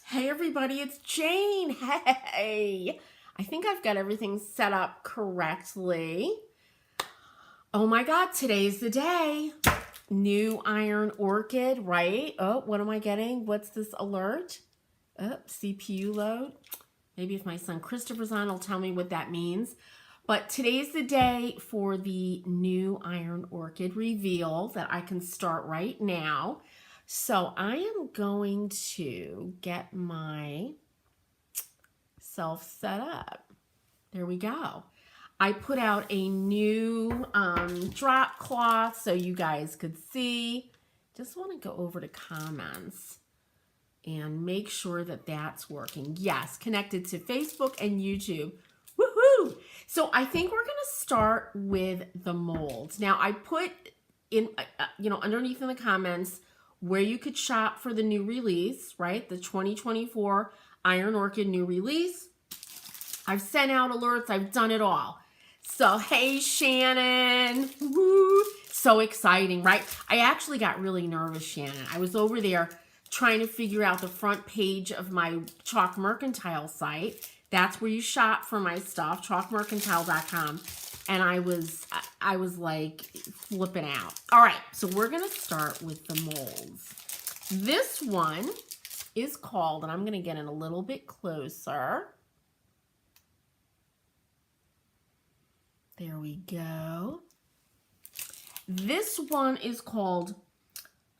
Hey everybody, it's Jane. Hey, I think I've got everything set up correctly. Oh my God, today's the day. New iron orchid, right? Oh, what am I getting? What's this alert? Oh, CPU load. Maybe if my son Christopher's on, he'll tell me what that means. But today's the day for the new iron orchid reveal that I can start right now. So I am going to get myself set up. There we go. I put out a new drop cloth so you guys could see. Just want to go over to comments and make sure that that's working. Yes, connected to Facebook and YouTube. Woohoo! So I think we're going to start with the molds. Now I put in, underneath in the comments where you could shop for the new release, right? The 2024 Iron Orchid new release. I've sent out alerts. I've done it all. So, hey, Shannon. Woo! So exciting, right? I actually got really nervous, Shannon. I was over there trying to figure out the front page of my Chalk Mercantile site. That's where you shop for my stuff, chalkmercantile.com. And I was like flipping out. All right, so we're gonna start with the molds. This one is called, and I'm gonna get in a little bit closer. There we go. This one is called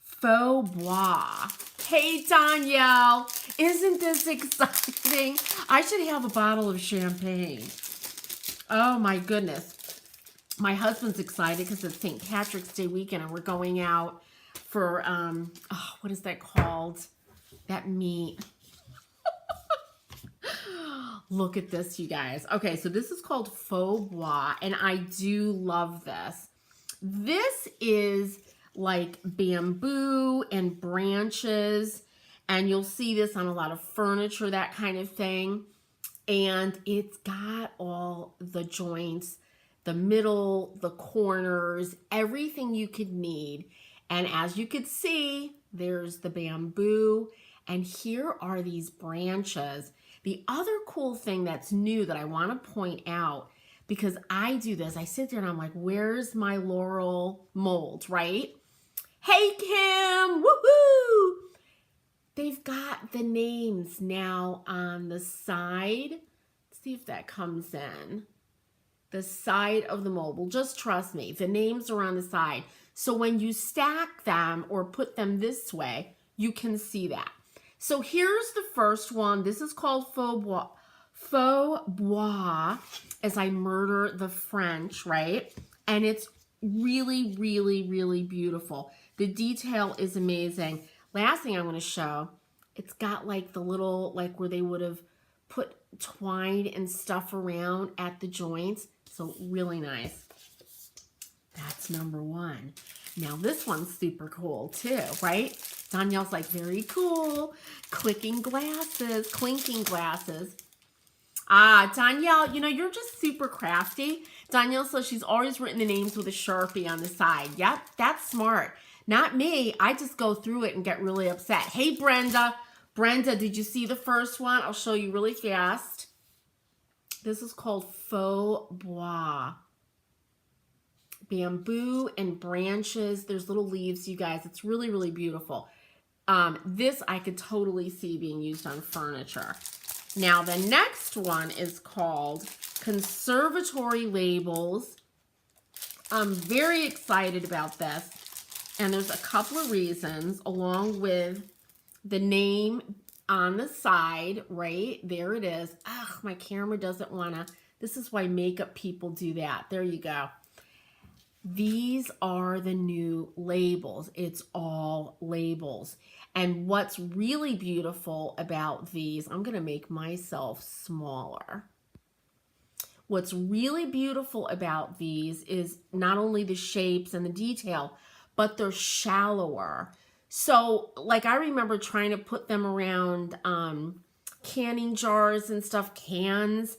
Faux Bois. Hey, Danielle, isn't this exciting? I should have a bottle of champagne. Oh my goodness. My husband's excited because it's St. Patrick's Day weekend and we're going out for, what is that called? That meat. Look at this, you guys. Okay, so this is called Faux Bois, and I do love this. This is like bamboo and branches, and you'll see this on a lot of furniture, that kind of thing. And it's got all the joints, the middle, the corners, everything you could need. And as you could see, there's the bamboo, and here are these branches. The other cool thing that's new that I want to point out, because I do this, I sit there and I'm like, where's my laurel mold, right? Hey, Kim, woohoo! They've got the names now on the side. Let's see if that comes in. The side of the mold. Well, just trust me, the names are on the side. So when you stack them or put them this way, you can see that. So here's the first one. This is called Faux Bois. Faux Bois, as I murder the French, right? And it's really, really, really beautiful. The detail is amazing. Last thing I'm going to show, it's got like the little, like where they would have put twine and stuff around at the joints. So really nice. That's number one. Now this one's super cool too, right? Danielle's like, very cool. Clinking glasses. Ah, Danielle, you're just super crafty. Danielle says she's always written the names with a Sharpie on the side. Yep, that's smart. Not me. I just go through it and get really upset. Hey, Brenda. Brenda, did you see the first one? I'll show you really fast. This is called Faux Bois. Bamboo and branches. There's little leaves, you guys. It's really, really beautiful. This I could totally see being used on furniture. Now, the next one is called Conservatory Labels. I'm very excited about this. And there's a couple of reasons, along with the name on the side, right? There it is. Ugh, my camera doesn't want to. This is why makeup people do that. There you go. These are the new labels. It's all labels. And what's really beautiful about these, I'm going to make myself smaller. What's really beautiful about these is not only the shapes and the detail, but they're shallower. So, like, I remember trying to put them around canning jars and stuff, cans,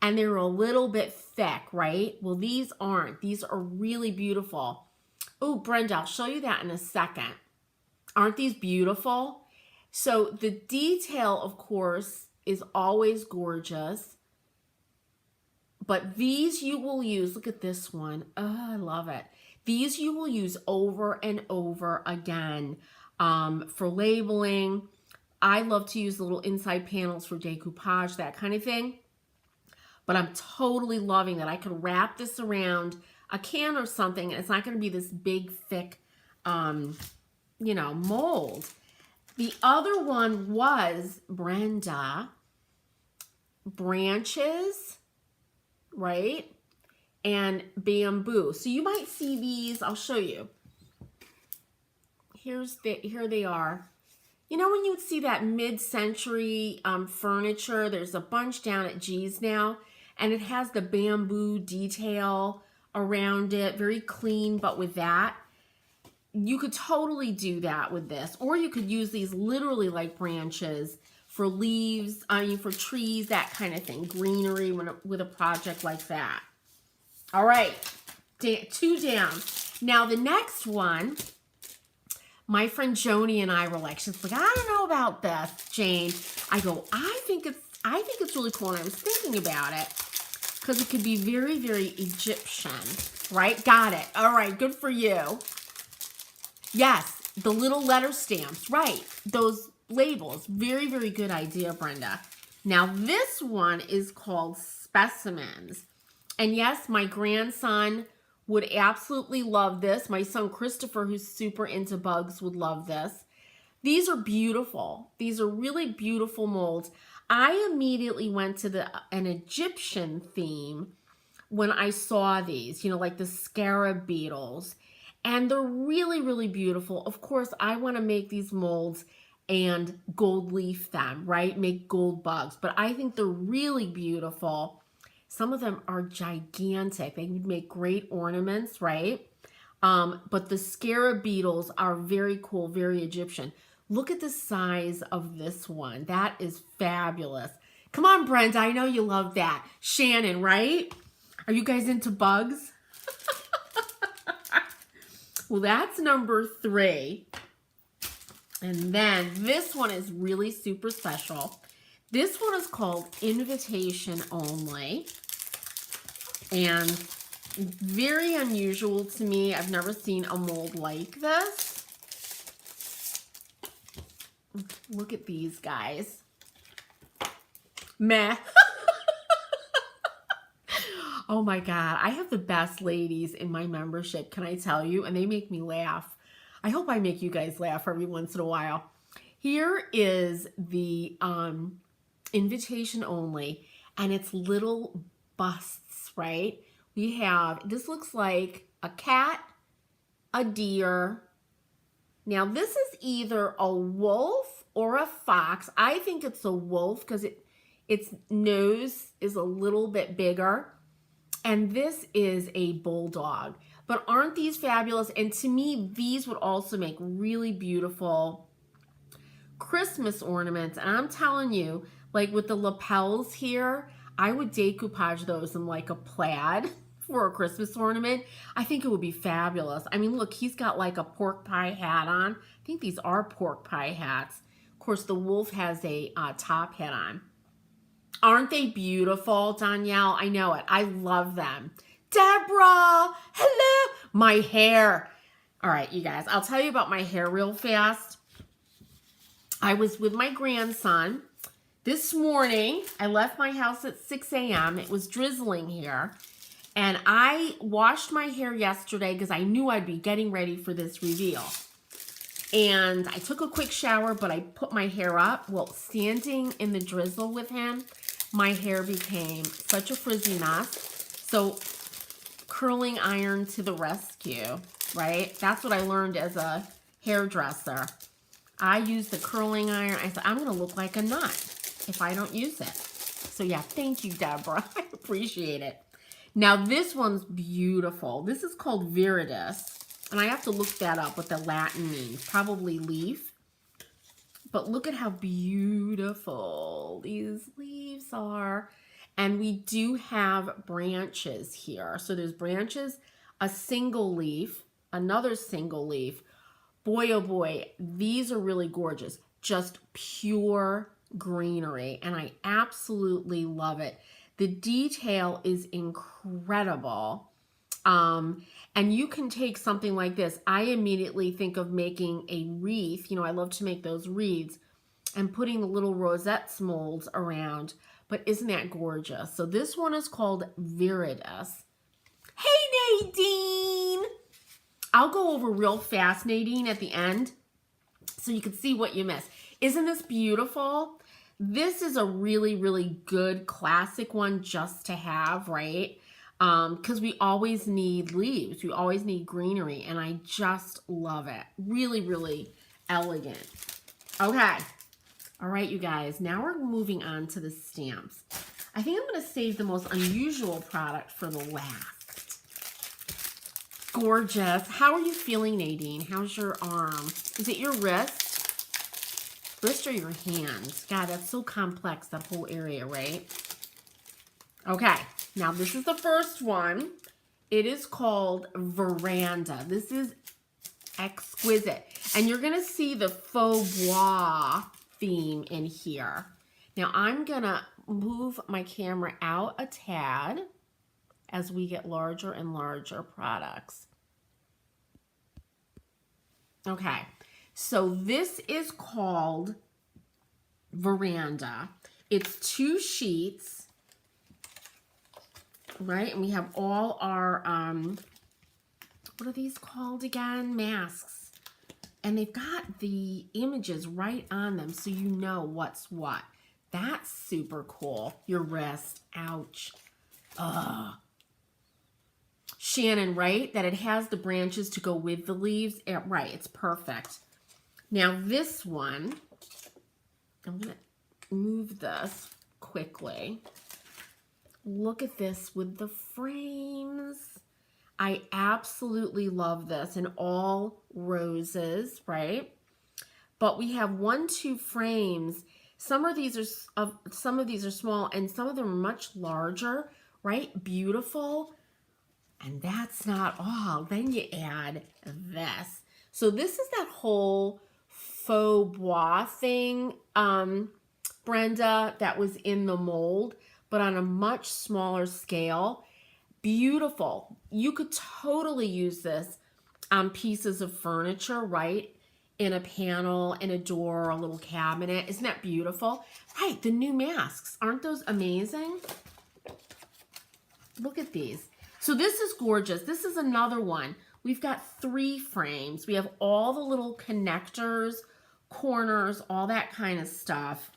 and they're a little bit thick, right? Well, these aren't. These are really beautiful. Oh, Brenda, I'll show you that in a second. Aren't these beautiful? So the detail, of course, is always gorgeous. But these you will use, look at this one. Oh, I love it. These you will use over and over again for labeling. I love to use little inside panels for decoupage, that kind of thing. But I'm totally loving that I can wrap this around a can or something, and it's not going to be this big, thick, you know, mold. The other one was, Brenda, branches, right? And bamboo. So you might see these. I'll show you. Here they are. You know when you would see that mid-century furniture, there's a bunch down at G's now, and it has the bamboo detail around it, very clean, but with that, you could totally do that with this. Or you could use these literally like branches for leaves, I mean for trees, that kind of thing, greenery with a project like that. All right, 2 down. Now the next one, my friend Joni and I were like, she's like, I don't know about this, Jane. I go, I think it's really cool, and I was thinking about it because it could be very, very Egyptian, right? Got it. All right, good for you. Yes, the little letter stamps, right? Those labels, very, very good idea, Brenda. Now this one is called specimens, and yes, my grandson would absolutely love this. My son Christopher, who's super into bugs, would love this. These are beautiful. These are really beautiful molds. I immediately went to an Egyptian theme when I saw these, you know, like the scarab beetles. And they're really, really beautiful. Of course, I want to make these molds and gold leaf them, right? Make gold bugs. But I think they're really beautiful. Some of them are gigantic. They would make great ornaments, right? But the scarab beetles are very cool, very Egyptian. Look at the size of this one. That is fabulous. Come on, Brenda. I know you love that. Shannon, right? Are you guys into bugs? Well, that's number 3. And then this one is really super special. This one is called Invitation Only. And very unusual to me. I've never seen a mold like this. Look at these guys. Meh. Oh my God. I have the best ladies in my membership, can I tell you? And they make me laugh. I hope I make you guys laugh every once in a while. Here is the Invitation Only, and it's little busts, right? We have, this looks like a cat, a deer. Now this is either a wolf or a fox. I think it's a wolf because its nose is a little bit bigger. And this is a bulldog. But aren't these fabulous? And to me, these would also make really beautiful Christmas ornaments. And I'm telling you, like with the lapels here, I would decoupage those in like a plaid for a Christmas ornament. I think it would be fabulous. I mean, look, he's got like a pork pie hat on. I think these are pork pie hats. Of course, the wolf has a top hat on. Aren't they beautiful, Danielle? I know it. I love them. Deborah, hello. My hair. All right, you guys, I'll tell you about my hair real fast. I was with my grandson. This morning, I left my house at 6 a.m. It was drizzling here. And I washed my hair yesterday because I knew I'd be getting ready for this reveal. And I took a quick shower, but I put my hair up. Well, standing in the drizzle with him, my hair became such a frizzy mess. So curling iron to the rescue, right? That's what I learned as a hairdresser. I used the curling iron. I said, I'm going to look like a nut if I don't use it. So yeah, thank you, Deborah. I appreciate it. Now this one's beautiful. This is called viridis. And I have to look that up, what the Latin means. Probably leaf. But look at how beautiful these leaves are. And we do have branches here. So there's branches, a single leaf, another single leaf. Boy, oh boy, these are really gorgeous. just pure greenery, and I absolutely love it. The detail is incredible. And you can take something like this. I immediately think of making a wreath. You know, I love to make those wreaths and putting the little rosettes molds around. But isn't that gorgeous? So this one is called Viridis. Hey, Nadine! I'll go over real fast, Nadine, at the end so you can see what you missed. Isn't this beautiful? This is a really, really good classic one just to have, right? Because we always need leaves. We always need greenery, and I just love it. Really, really elegant. Okay. All right, you guys. Now we're moving on to the stamps. I think I'm going to save the most unusual product for the last. Gorgeous. How are you feeling, Nadine? How's your arm? Is it your wrist? Wrist or your hand? God, that's so complex, that whole area, right? Okay. Now, this is the first one. It is called Veranda. This is exquisite. And you're going to see the faux bois theme in here. Now, I'm going to move my camera out a tad as we get larger and larger products. Okay. So, this is called Veranda. It's 2 sheets. Right, and we have all our, what are these called again? Masks. And they've got the images right on them so you know what's what. That's super cool. Your wrist. Ouch. Ugh. Shannon, right? That it has the branches to go with the leaves. Right, it's perfect. Now this one, I'm going to move this quickly. Look at this with the frames. I absolutely love this, and all roses, right? But we have 1, 2 frames. Some of these are small, and some of them are much larger, right? Beautiful. And that's not all. Then you add this. So this is that whole faux bois thing, Brenda, that was in the mold, but on a much smaller scale. Beautiful. You could totally use this on pieces of furniture, right? In a panel, in a door, a little cabinet. Isn't that beautiful? Right, the new masks. Aren't those amazing? Look at these. So this is gorgeous. This is another one. We've got 3 frames. We have all the little connectors, corners, all that kind of stuff.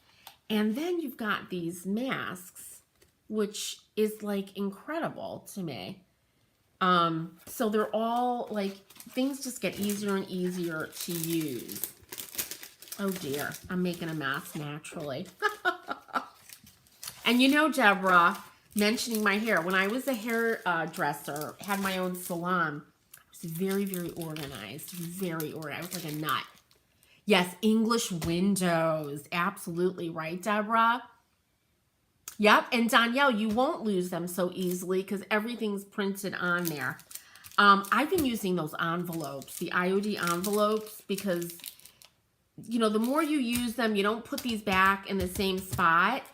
And then you've got these masks, which is like incredible to me. So they're all like, things just get easier and easier to use. Oh dear, I'm making a mess naturally. And you know, Deborah, mentioning my hair, when I was a hairdresser, had my own salon, I was very, very organized. Very organized. I was like a nut. Yes, English windows. Absolutely right, Deborah. Yep, and Danielle, you won't lose them so easily because everything's printed on there. I've been using those envelopes, the IOD envelopes, because, you know, the more you use them, you don't put these back in the same spot,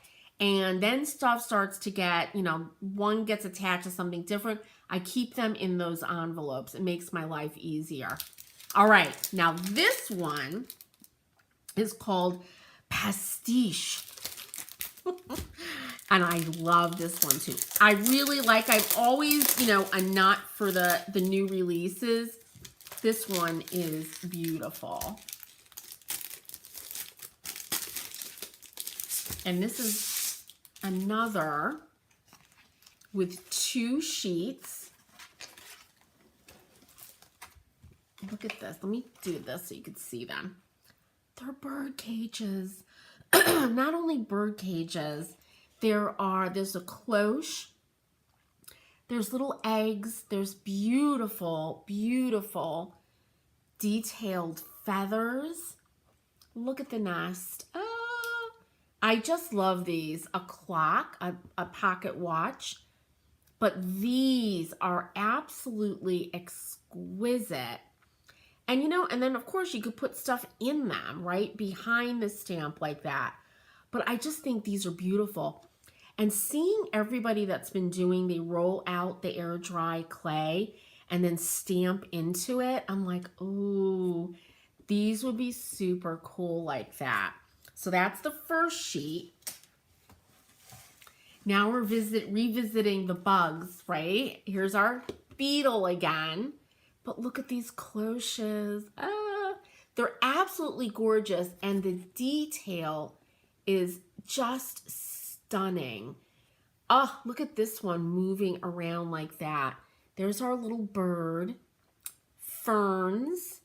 and then stuff starts to get, you know, one gets attached to something different. I keep them in those envelopes. It makes my life easier. All right, now this one is called Pastiche. And I love this one too. I really like, I've always, you know, a nut for the new releases. This one is beautiful. And this is another with 2 sheets. Look at this. Let me do this so you can see them. They're bird cages. Not only bird cages, there's a cloche, there's little eggs, there's beautiful, beautiful detailed feathers. Look at the nest. Oh, I just love these. A clock, a pocket watch, but these are absolutely exquisite. And, you know, and then of course you could put stuff in them, right? Behind the stamp like that. But I just think these are beautiful. And seeing everybody that's been doing, they roll out the air dry clay and then stamp into it. I'm like, ooh, these would be super cool like that. So that's the first sheet. Now we're revisiting the bugs, right? Here's our beetle again. But look at these cloches. Ah, they're absolutely gorgeous. And the detail is just stunning. Oh, look at this one moving around like that. There's our little bird. Ferns.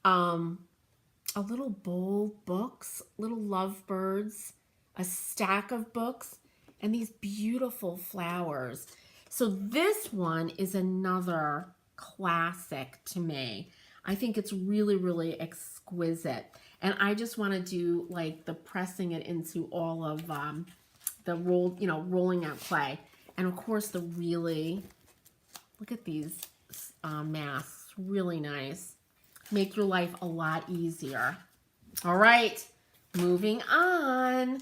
A little bowl, books, little lovebirds, a stack of books, and these beautiful flowers. So this one is another classic to me. I think it's really, really exquisite. And I just want to do like the pressing it into all of the rolling out clay. And of course the really, look at these masks, really nice. Make your life a lot easier. All right, moving on.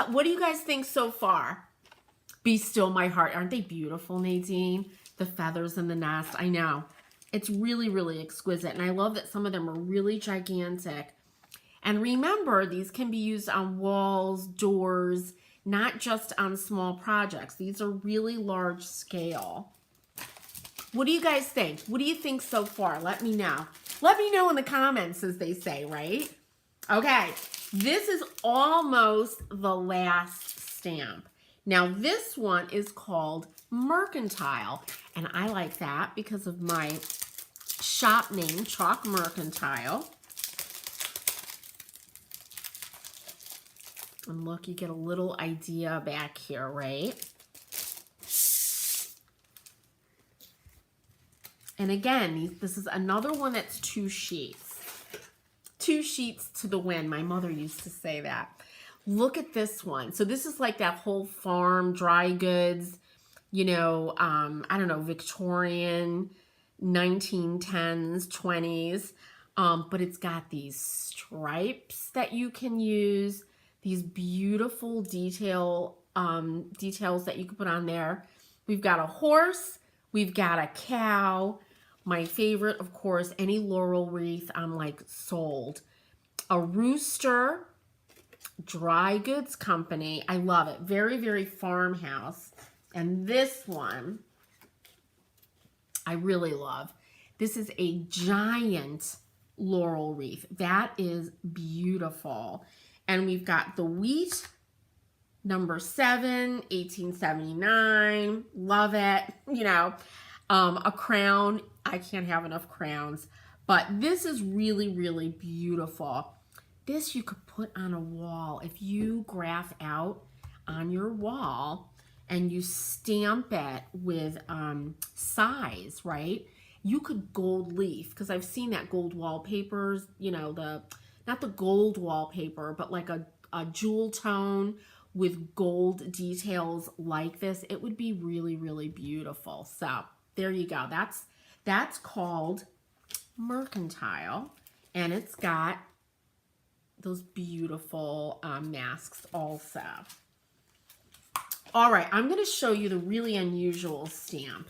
What do you guys think so far? Be Still My Heart. Aren't they beautiful, Nadine? The feathers in the nest. I know. It's really, really exquisite. And I love that some of them are really gigantic. And remember, these can be used on walls, doors, not just on small projects. These are really large scale. What do you guys think? What do you think so far? Let me know. Let me know in the comments, as they say, right? Okay, this is almost the last stamp. Now, this one is called Mercantile, and I like that because of my shop name, Chalk Mercantile. And look, you get a little idea back here, right? And again, this is another one that's 2 sheets. 2 sheets to the wind. My mother used to say that. Look at this one. So this is like that whole farm, dry goods, you know, I don't know, Victorian, 1910s, 20s. But it's got these stripes that you can use, these beautiful details that you can put on there. We've got a horse. We've got a cow. My favorite, of course, any laurel wreath, I'm like sold. A rooster, dry goods company. I love it. Very, very farmhouse. And this one, I really love. This is a giant laurel wreath. That is beautiful. And we've got the wheat, number 7, 1879. Love it. You know, a crown. I can't have enough crowns. But this is really, really beautiful. This you could put on a wall. If you graph out on your wall and you stamp it with size, right? You could gold leaf, because I've seen that gold wallpapers, you know, not the gold wallpaper, but like a jewel tone with gold details like this. It would be really, really beautiful. So there you go. That's called Mercantile, and it's got those beautiful masks also. All right, I'm going to show you the really unusual stamp.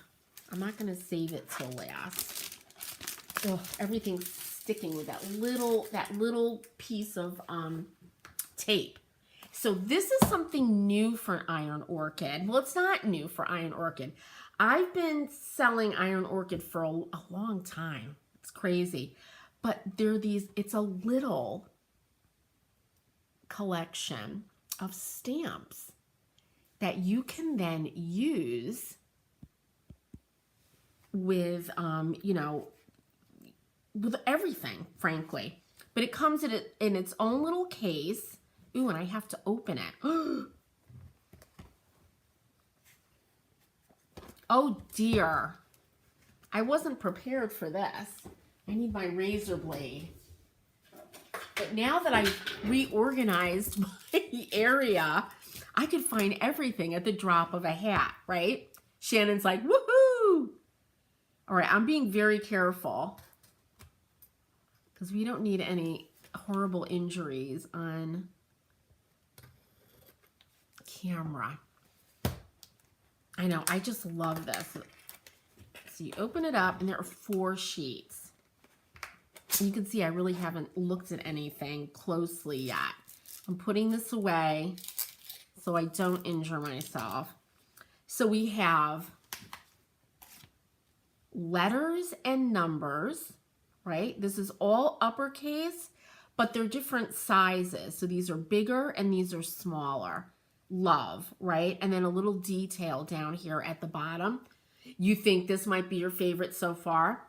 I'm not going to save it till last. Oh, everything's sticking with that little piece of tape. So this is something new for Iron Orchid. Well, it's not new for Iron Orchid. I've been selling Iron Orchid for a long time. It's crazy. But it's a little collection of stamps that you can then use with, you know, with everything, frankly. But it comes in its own little case. Ooh, and I have to open it. Oh dear. I wasn't prepared for this. I need my razor blade. But now that I've reorganized my area, I could find everything at the drop of a hat, right? Shannon's like, woohoo! All right, I'm being very careful. because we don't need any horrible injuries on camera. I know, I just love this. So you open it up and there are 4 sheets. You can see I really haven't looked at anything closely yet. I'm putting this away so I don't injure myself. So we have letters and numbers, right? This is all uppercase, but they're different sizes. So these are bigger and these are smaller. Love, right? And then a little detail down here at the bottom. You think this might be your favorite so far?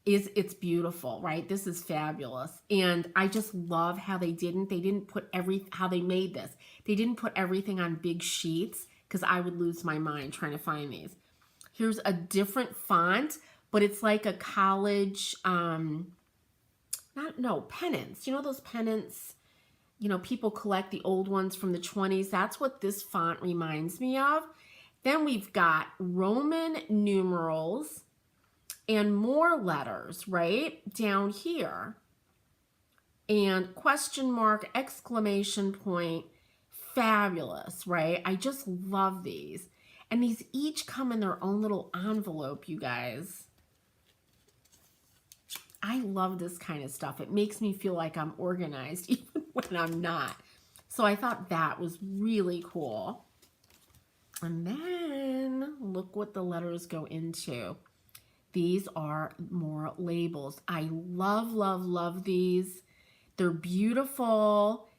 It's beautiful, right? This is fabulous. And I just love how they didn't put how they made this. They didn't put everything on big sheets because I would lose my mind trying to find these. Here's a different font, but it's like a college, pennants. You know those pennants? You know, people collect the old ones from the 20s. That's what this font reminds me of. Then we've got Roman numerals and more letters, right, down here. And question mark, exclamation point, fabulous, right? I just love these. And these each come in their own little envelope, you guys. I love this kind of stuff. It makes me feel like I'm organized even when I'm not. So I thought that was really cool. And then look what the letters go into. These are more labels. I love, love, love these. They're beautiful.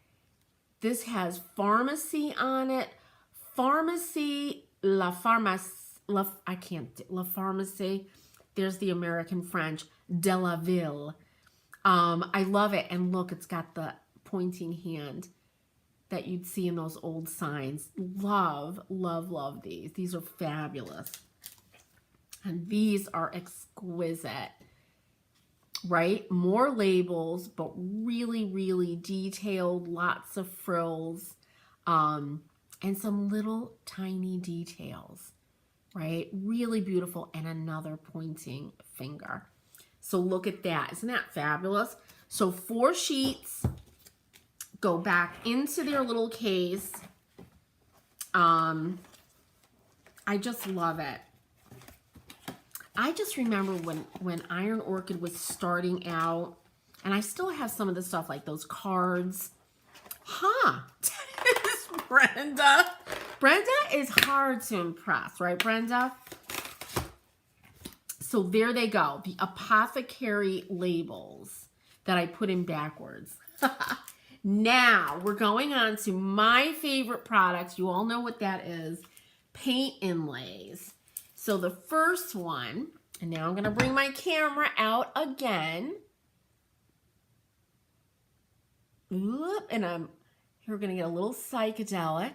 This has pharmacy on it. Pharmacy, la pharmacie. There's the American French, de la ville. I love it. And look, it's got the pointing hand that you'd see in those old signs. Love, love, love these. These are fabulous. And these are exquisite, right? More labels, but really, really detailed, lots of frills, and some little tiny details, right? Really beautiful. And another pointing finger. So look at that. Isn't that fabulous? So 4 sheets go back into their little case. I just love it. I just remember when Iron Orchid was starting out, and I still have some of the stuff like those cards. Brenda. Brenda is hard to impress, right, Brenda? So there they go, the apothecary labels that I put in backwards. Now we're going on to my favorite product. You all know what that is, paint inlays. So the first one, and now I'm going to bring my camera out again. Oop, and we're going to get a little psychedelic.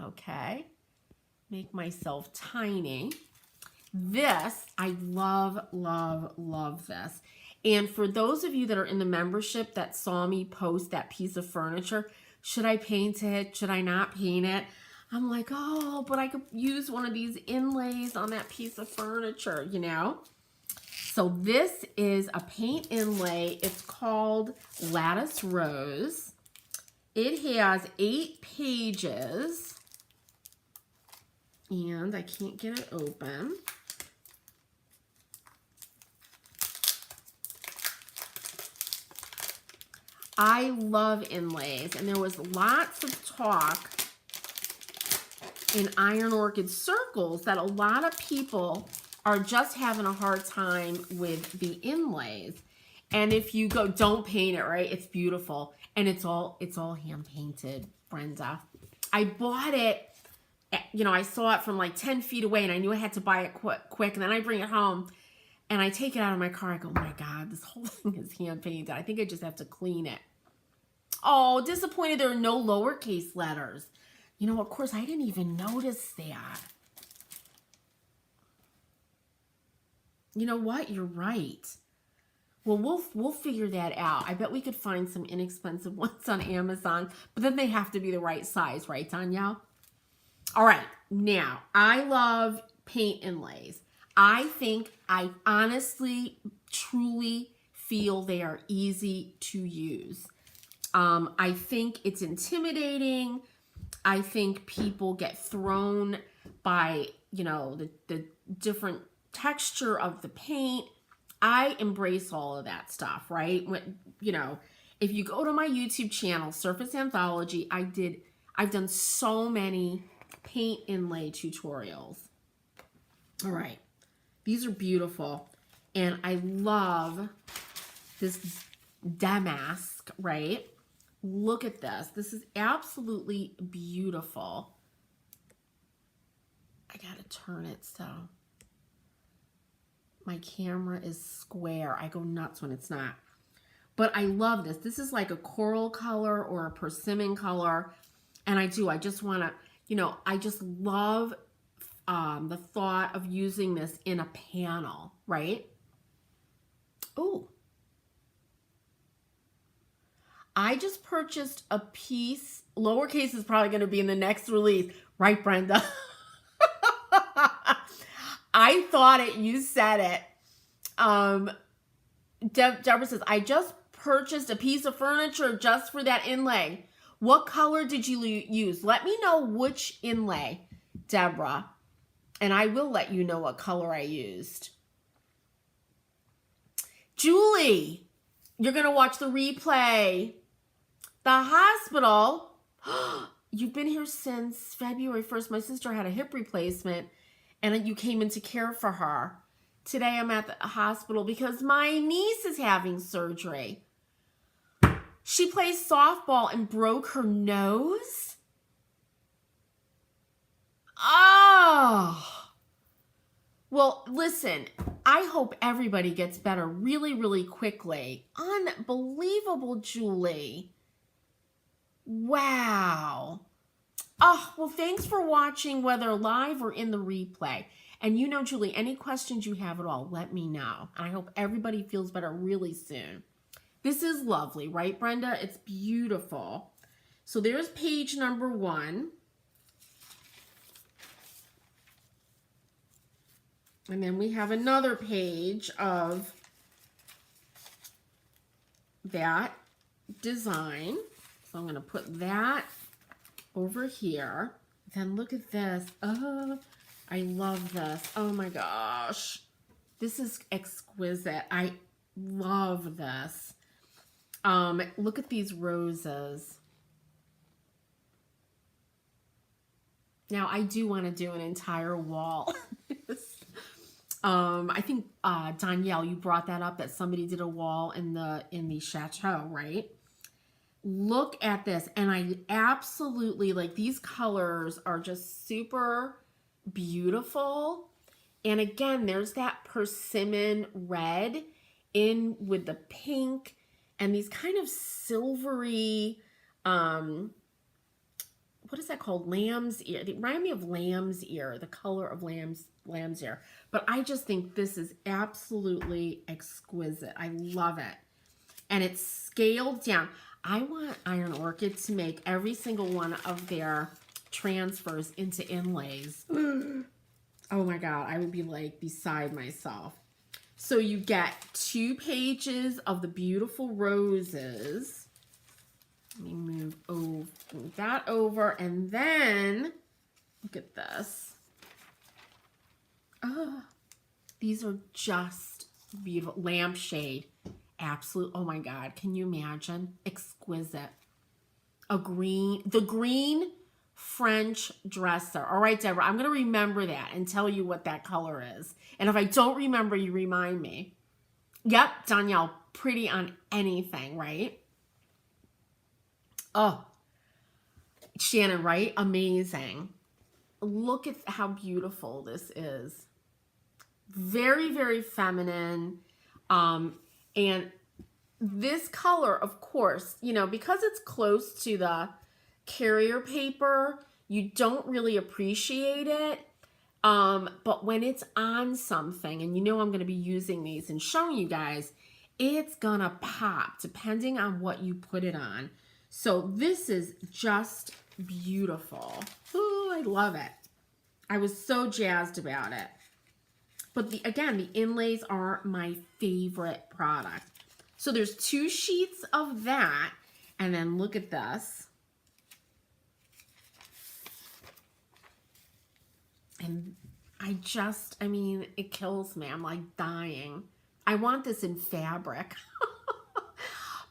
Okay. Make myself tiny. This, I love, love, love this. And for those of you that are in the membership that saw me post that piece of furniture, should I paint it? Should I not paint it? I'm like, oh, but I could use one of these inlays on that piece of furniture, you know? So this is a paint inlay. It's called Lattice Rose. It has 8 pages. And I can't get it open. I love inlays. And there was lots of talk in Iron Orchid circles that a lot of people are just having a hard time with the inlays. And if you go, don't paint it, right? It's beautiful. And it's all hand painted, Brenda. I bought it, you know, I saw it from like 10 feet away and I knew I had to buy it quick. And then I bring it home and I take it out of my car. I go, oh my God, this whole thing is hand painted. I think I just have to clean it. Oh, disappointed there are no lowercase letters. You know, of course, I didn't even notice that. You know what? You're right. Well, we'll figure that out. I bet we could find some inexpensive ones on Amazon, but then they have to be the right size, right, Danielle? All right. Now, I love paint inlays. I think I honestly, truly feel they are easy to use. I think it's intimidating. I think people get thrown by, you know, the different texture of the paint. I embrace all of that stuff, right? When, you know, if you go to my YouTube channel, Surface Anthology, I've done so many paint inlay tutorials. All right. These are beautiful. And I love this damask, right? Look at this. This is absolutely beautiful. I gotta turn it so my camera is square. I go nuts when it's not. But I love this. This is like a coral color or a persimmon color. And I just want to, you know, I just love the thought of using this in a panel, right? Oh. I just purchased a piece. Lowercase is probably going to be in the next release. Right, Brenda? I thought it. You said it. Deborah says, I just purchased a piece of furniture just for that inlay. What color did you use? Let me know which inlay, Deborah. And I will let you know what color I used. Julie, you're going to watch the replay. The hospital. You've been here since February 1st. My sister had a hip replacement and you came in to care for her. Today I'm at the hospital because my niece is having surgery. She plays softball and broke her nose. Oh. Well, listen, I hope everybody gets better really, really quickly. Unbelievable, Julie. Wow. Oh, well, thanks for watching, whether live or in the replay. And you know, Julie, any questions you have at all, let me know. And I hope everybody feels better really soon. This is lovely, right, Brenda? It's beautiful. So there's page number 1. And then we have another page of that design. So I'm going to put that over here. Then look at this. Oh, I love this. Oh my gosh. This is exquisite. I love this. Look at these roses. Now I do want to do an entire wall. I think Danielle, you brought that up, that somebody did a wall in the chateau, right? Look at this, and I absolutely like these colors are just super beautiful. And again, there's that persimmon red in with the pink and these kind of silvery, what is that called? Lamb's ear. They remind me of lamb's ear, the color of lamb's ear. But I just think this is absolutely exquisite. I love it. And it's scaled down. I want Iron Orchid to make every single one of their transfers into inlays. Oh my God, I would be like beside myself. So you get 2 pages of the beautiful roses. Let me move that over, and then look at this. Oh, these are just beautiful. Lampshade. Absolute. Oh my God. Can you imagine? Exquisite. The green French dresser. All right, Deborah, I'm going to remember that and tell you what that color is. And if I don't remember, you remind me. Yep, Danielle, pretty on anything, right? Oh, Shannon, right? Amazing. Look at how beautiful this is. Very, very feminine. And this color, of course, you know, because it's close to the carrier paper, you don't really appreciate it. But when it's on something, and you know I'm going to be using these and showing you guys, it's going to pop depending on what you put it on. So this is just beautiful. Ooh, I love it. I was so jazzed about it. But again, the inlays are my favorite product. So there's 2 sheets of that. And then look at this. And I mean, it kills me. I'm like dying. I want this in fabric.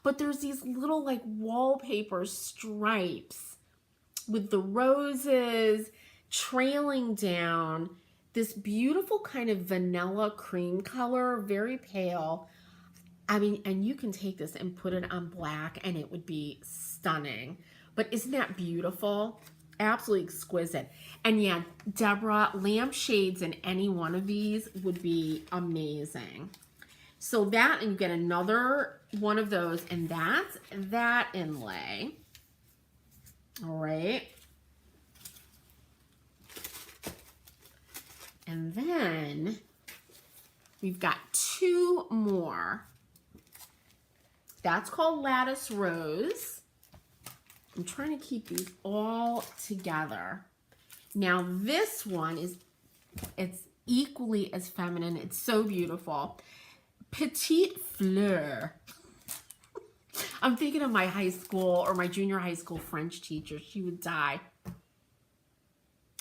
But there's these little like wallpaper stripes with the roses trailing down. This beautiful kind of vanilla cream color, very pale. I mean, and you can take this and put it on black and it would be stunning. But isn't that beautiful? Absolutely exquisite. And yeah, Deborah, lampshades in any one of these would be amazing. So that, and you get another one of those, and that's that inlay. All right. And then we've got 2 more. That's called Lattice Rose. I'm trying to keep these all together. Now this one it's equally as feminine. It's so beautiful. Petite Fleur. I'm thinking of my high school or my junior high school French teacher. She would die.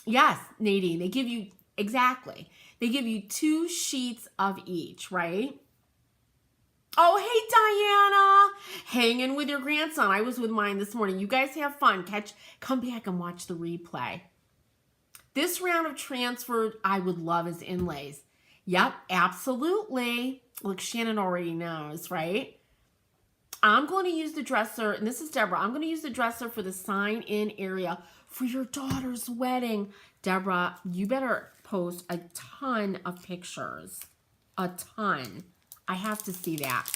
Yes, Nadine, they give you, exactly. They give you 2 sheets of each, right? Oh, hey, Diana. Hanging with your grandson. I was with mine this morning. You guys have fun. Come back and watch the replay. This round of transfer I would love as inlays. Yep, absolutely. Look, Shannon already knows, right? I'm going to use the dresser, and this is Deborah. I'm going to use the dresser for the sign-in area for your daughter's wedding. Deborah, you better post a ton of pictures. A ton. I have to see that.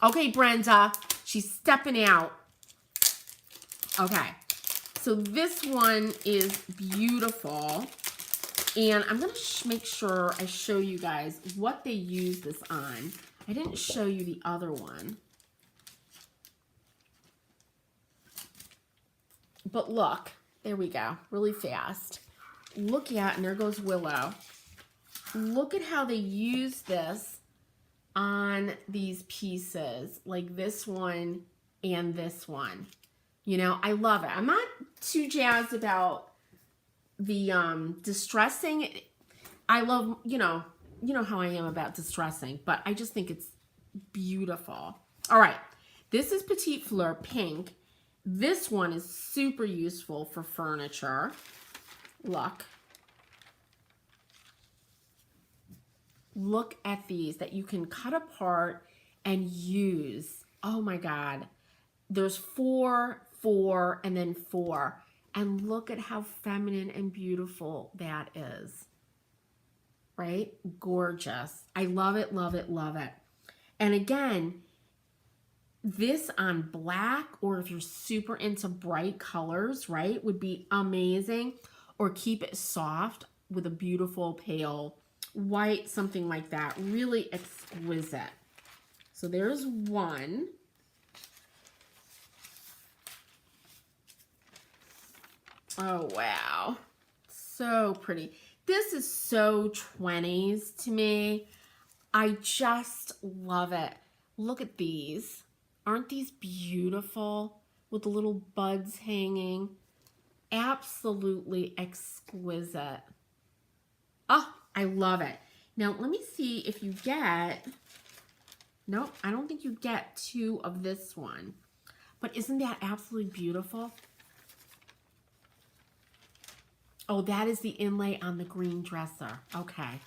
Okay, Brenda, she's stepping out. Okay, so this one is beautiful. And I'm going to make sure I show you guys what they use this on. I didn't show you the other one. But look, there we go, really fast. Look at, and there goes Willow. Look at how they use this on these pieces, like this one and this one. You know, I love it. I'm not too jazzed about the distressing. I love, you know how I am about distressing, but I just think it's beautiful. All right, this is Petite Fleur Pink. This one is super useful for furniture. Look. Look at these that you can cut apart and use. Oh my God. There's 4, 4, and then 4. And look at how feminine and beautiful that is. Right? Gorgeous. I love it, love it, love it. And again, this on black, or if you're super into bright colors, right, would be amazing. Or keep it soft with a beautiful pale white, something like that. Really exquisite. So there's one. Oh, wow. So pretty. This is so 20s to me. I just love it. Look at these. Aren't these beautiful with the little buds hanging? Absolutely exquisite. Oh, I love it. Now, let me see if you get... Nope, I don't think you get 2 of this one. But isn't that absolutely beautiful? Oh, that is the inlay on the green dresser. Okay.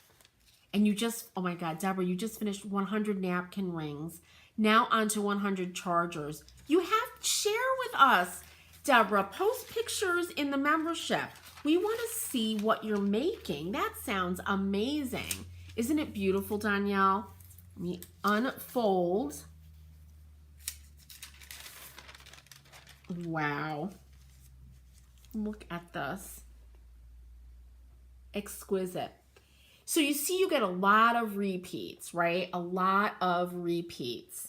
And you just, oh my God, Deborah, you just finished 100 napkin rings. Now on to 100 chargers. You have to share with us, Deborah. Post pictures in the membership. We want to see what you're making. That sounds amazing. Isn't it beautiful, Danielle? Let me unfold. Wow. Look at this. Exquisite. So you see you get a lot of repeats, right? A lot of repeats.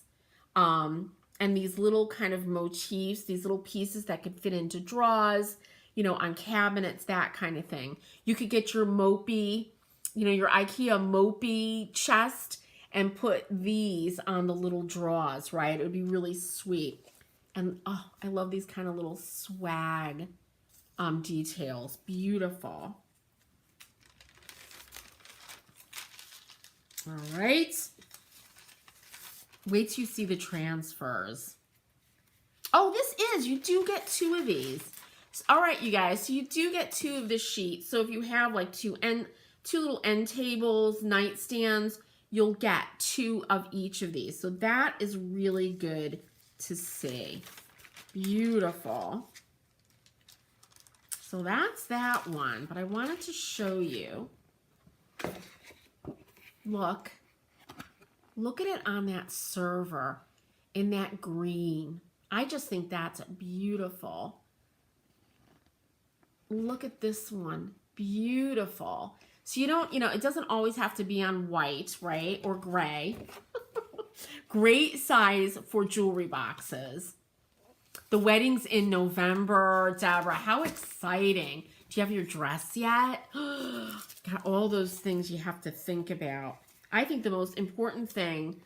And these little kind of motifs, these little pieces that could fit into drawers, you know, on cabinets, that kind of thing. You could get your mopey, you know, your IKEA mopey chest, and put these on the little drawers, right? It would be really sweet. And oh, I love these kind of little swag details. Beautiful. All right. Wait till you see the transfers. Oh, this is, you do get 2 of these. All right, you guys, so you do get 2 of the sheets. So if you have like two little end tables, nightstands, you'll get 2 of each of these. So that is really good to see. Beautiful. So that's that one, but I wanted to show you. Look at it on that server in that green. I just think that's beautiful. Look at this one. Beautiful. So you don't, it doesn't always have to be on white, right? Or gray. Great size for jewelry boxes. The wedding's in November. Deborah, how exciting. Do you have your dress yet? Got all those things you have to think about. I think the most important thing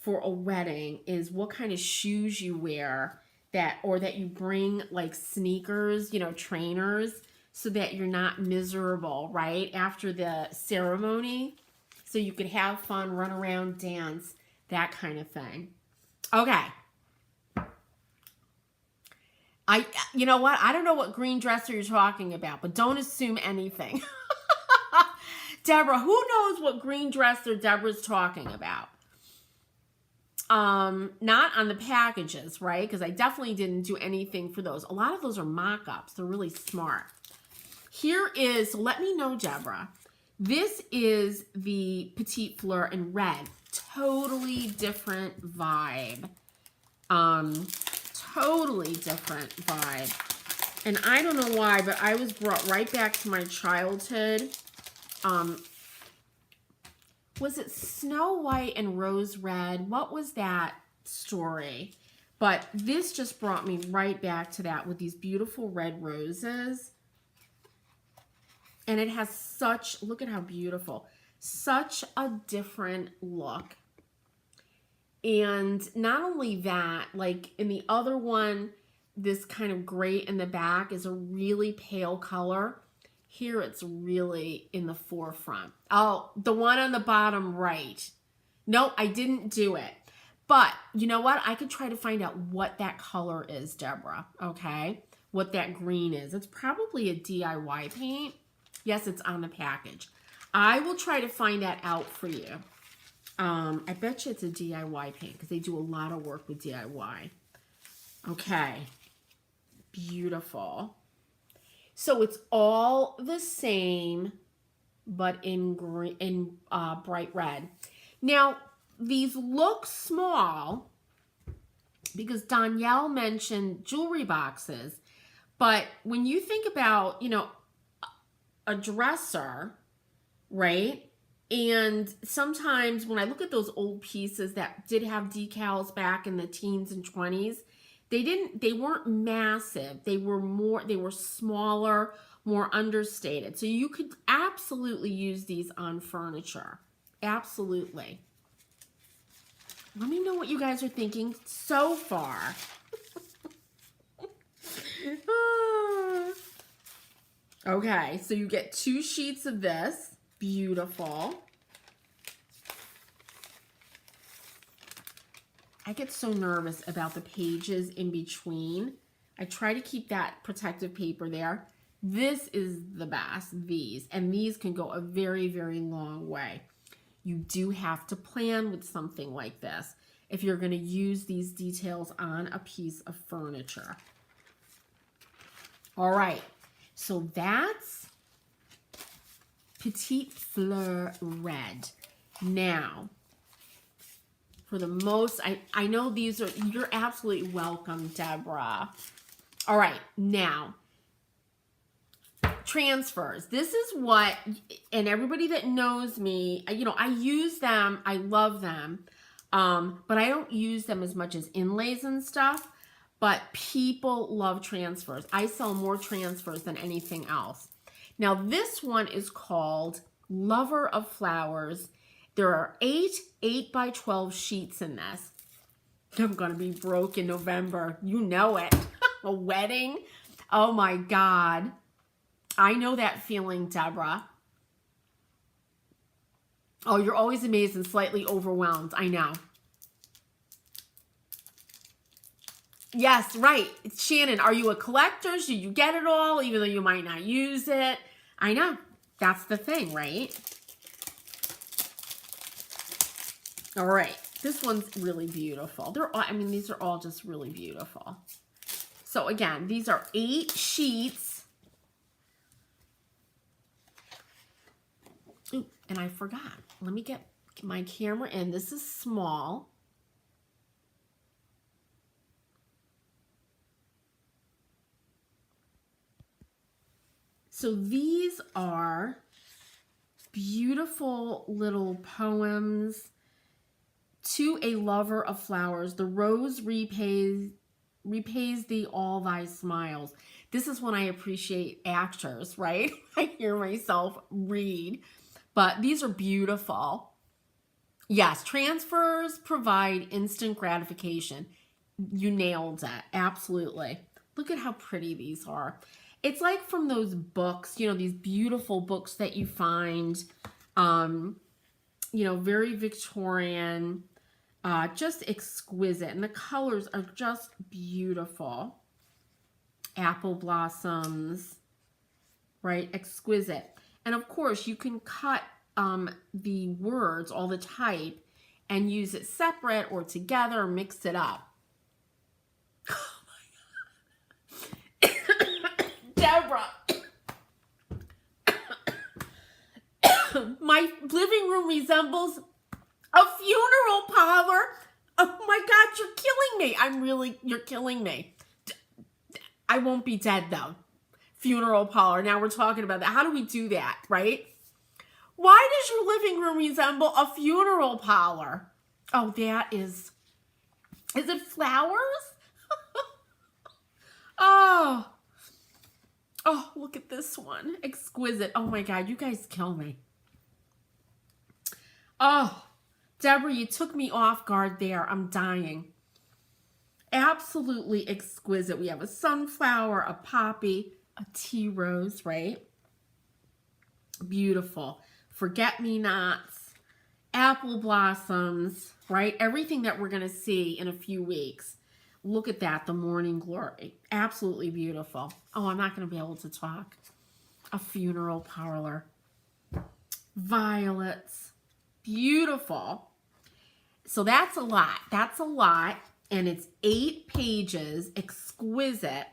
for a wedding is what kind of shoes you wear, that you bring like sneakers, trainers, so that you're not miserable, right? After the ceremony, so you could have fun, run around, dance, that kind of thing. Okay. You know what? I don't know what green dresser you're talking about, but don't assume anything. Deborah, who knows what green dresser Deborah's talking about? Not on the packages, right? Because I definitely didn't do anything for those. A lot of those are mock-ups. They're really smart. Here is, let me know, Deborah. This is the Petite Fleur in red. Totally different vibe. Totally different vibe. And I don't know why, but I was brought right back to my childhood. Was it Snow White and Rose Red? What was that story? But this just brought me right back to that with these beautiful red roses. And it has such, look at how beautiful, such a different look. And not only that, like in the other one, this kind of gray in the back is a really pale color. Here it's really in the forefront. Oh, the one on the bottom right. Nope, I didn't do it. But you know what? I could try to find out what that color is, Deborah, okay? What that green is. It's probably a DIY paint. Yes, it's on the package. I will try to find that out for you. I bet you it's a DIY paint because they do a lot of work with DIY. Okay. Beautiful. So it's all the same, but in green, bright red. Now, these look small because Danielle mentioned jewelry boxes, but when you think about, a dresser, right? And sometimes when I look at those old pieces that did have decals back in the teens and 20s, they weren't massive. They were smaller, more understated. So you could absolutely use these on furniture. Absolutely. Let me know what you guys are thinking so far. Okay, so you get 2 sheets of this. Beautiful. I get so nervous about the pages in between. I try to keep that protective paper there. This is the best, these. And these can go a very, very long way. You do have to plan with something like this if you're going to use these details on a piece of furniture. All right, so that's Petite Fleur Red. Now, for the most, I know these are, you're absolutely welcome, Deborah. All right, now, transfers. This is what, and everybody that knows me, I use them, I love them, but I don't use them as much as inlays and stuff, but people love transfers. I sell more transfers than anything else. Now, this one is called Lover of Flowers, There are 8 by 12 sheets in this. I'm going to be broke in November. You know it. A wedding. Oh my God. I know that feeling, Deborah. Oh, you're always amazed and slightly overwhelmed. I know. Yes, right. Shannon, are you a collector? Should you get it all, even though you might not use it? I know. That's the thing, right? All right. This one's really beautiful. They're all, I mean, these are all just really beautiful. So again, these are 8 sheets. Ooh, and I forgot. Let me get my camera in. This is small. So these are beautiful little poems. To a lover of flowers, the rose repays thee all thy smiles. This is when I appreciate actors, right? I hear myself read. But these are beautiful. Yes, transfers provide instant gratification. You nailed it. Absolutely. Look at how pretty these are. It's like from those books, you know, these beautiful books that you find, you know, very Victorian, just exquisite. And the colors are just beautiful. Apple blossoms, right? Exquisite. And of course, you can cut the words, all the type, and use it separate or together, or mix it up. Oh my God. Deborah. My living room resembles a funeral parlor. Oh my God, you're killing me. You're killing me. I won't be dead though. Funeral parlor. Now we're talking about that. How do we do that, right? Why does your living room resemble a funeral parlor? Oh, that is it flowers? Oh, look at this one. Exquisite. Oh my God, you guys kill me. Oh, Deborah, you took me off guard there. I'm dying. Absolutely exquisite. We have a sunflower, a poppy, a tea rose, right? Beautiful. Forget-me-nots, apple blossoms, right? Everything that we're going to see in a few weeks. Look at that, the morning glory. Absolutely beautiful. Oh, I'm not going to be able to talk. A funeral parlor. Violets. Beautiful. So that's a lot. That's a lot. And it's 8 pages. Exquisite.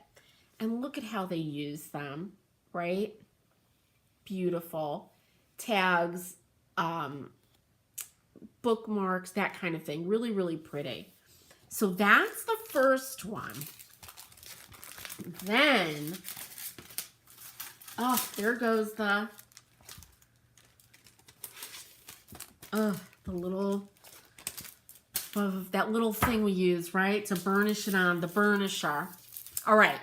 And look at how they use them, right? Beautiful. Tags, bookmarks, that kind of thing. Really, really pretty. So that's the first one. Then, oh, there goes the little, that little thing we use, right? To burnish it on, the burnisher. All right.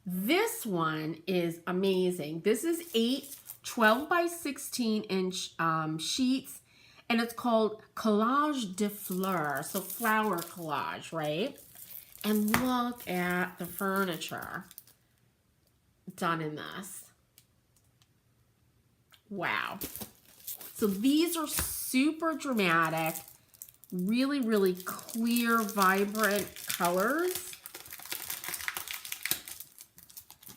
This one is amazing. This is 8 12 by 16 inch sheets, and it's called Collage de Fleurs, so flower collage, right? And look at the furniture done in this. Wow. So these are super dramatic, really, really clear, vibrant colors.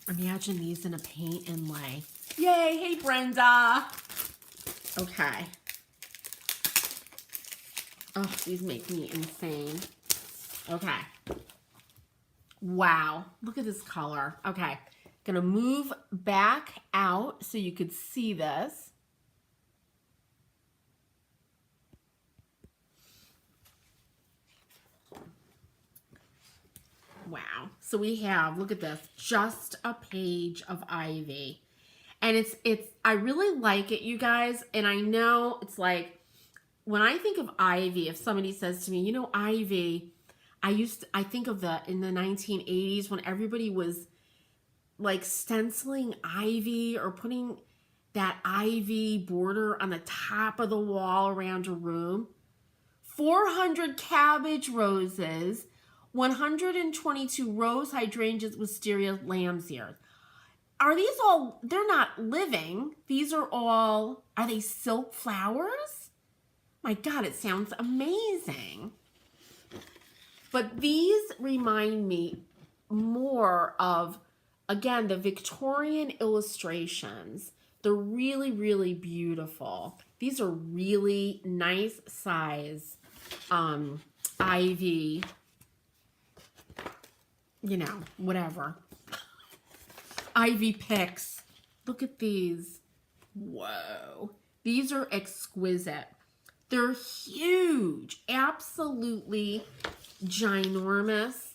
Imagine these in a paint inlay. Yay! Hey, Brenda. Okay. Oh, these make me insane. Okay. Wow. Look at this color. Okay. Gonna move back out so you could see this. Wow. So we have, look at this, just a page of ivy. And I really like it, you guys. And I know it's like, when I think of ivy, if somebody says to me, you know, ivy, I think of in the 1980s when everybody was like stenciling ivy or putting that ivy border on the top of the wall around your room. 400 cabbage roses, 122 rose hydrangeas, wisteria, lamb's ears. Are these all, they're not living. These are all, are they silk flowers? My God, it sounds amazing. But these remind me more of, again, the Victorian illustrations. They're really, really beautiful. These are really nice size ivy, you know, whatever. Ivy picks. Look at these. Whoa. These are exquisite. They're huge. Absolutely ginormous.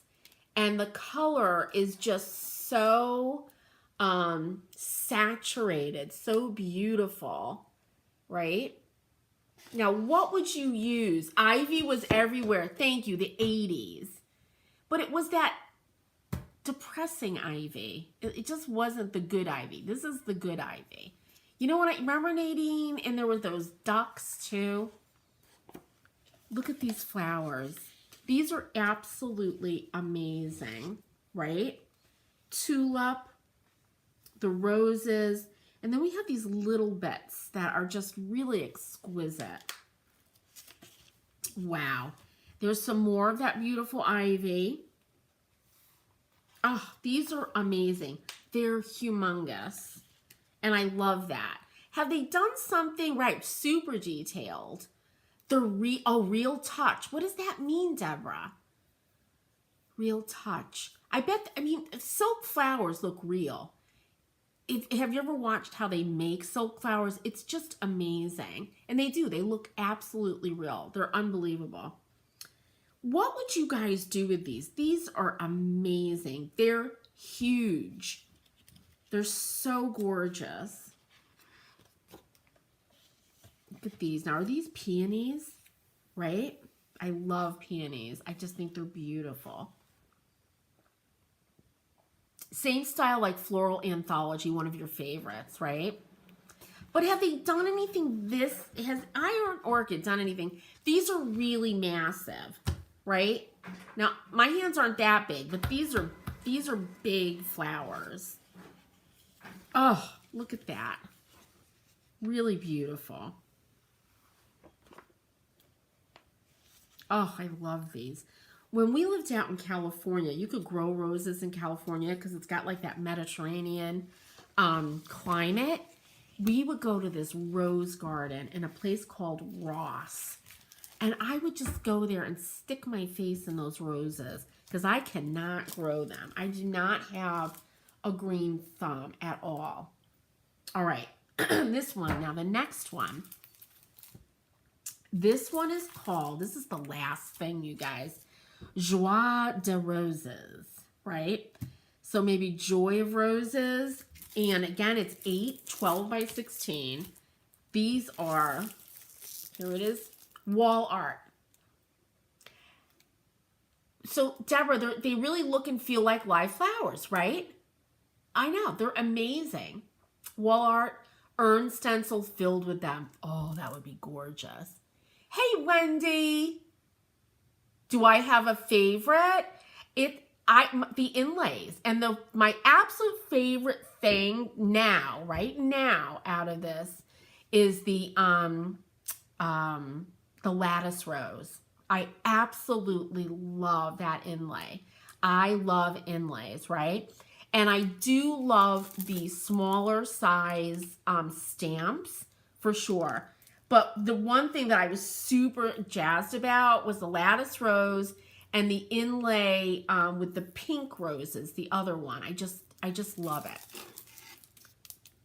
And the color is just so saturated, so beautiful, right? Now, what would you use? Ivy was everywhere. Thank you, the 80s. But it was that depressing ivy. It just wasn't the good ivy. This is the good ivy. You know what I remember, Nadine? And there were those ducks too. Look at these flowers. These are absolutely amazing, right? Tulip, the roses, and then we have these little bits that are just really exquisite. Wow. There's some more of that beautiful ivy. Oh, these are amazing. They're humongous. And I love that. Have they done something right? Super detailed. The real touch. What does that mean, Deborah? Real touch. I mean, silk flowers look real. Have you ever watched how they make silk flowers? It's just amazing. And they do. They look absolutely real. They're unbelievable. What would you guys do with these? These are amazing. They're huge. They're so gorgeous. Look at these. Now, are these peonies? Right? I love peonies. I just think they're beautiful. Same style like Floral Anthology, one of your favorites, right? But have they done anything has Iron Orchid done anything? These are really massive, right? Now, my hands aren't that big, but these are big flowers. Oh, look at that. Really beautiful. Oh, I love these. When we lived out in California, you could grow roses in California because it's got like that Mediterranean climate. We would go to this rose garden in a place called Ross. And I would just go there and stick my face in those roses because I cannot grow them. I do not have a green thumb at all. All right, this one. Now the next one. This one is called, this is the last thing, you guys, Joie de Roses, right? So maybe Joy of Roses. And again, it's 12 by 16. These are, here it is, wall art. So, Deborah, they really look and feel like live flowers, right? I know, they're amazing. Wall art, urn stencils filled with them. Oh, that would be gorgeous. Hey, Wendy. Do I have a favorite? The inlays. And my absolute favorite thing now, right now, out of this is the lattice rose. I absolutely love that inlay. I love inlays, right? And I do love the smaller size stamps for sure. But the one thing that I was super jazzed about was the lattice rose and the inlay with the pink roses, the other one. I just love it.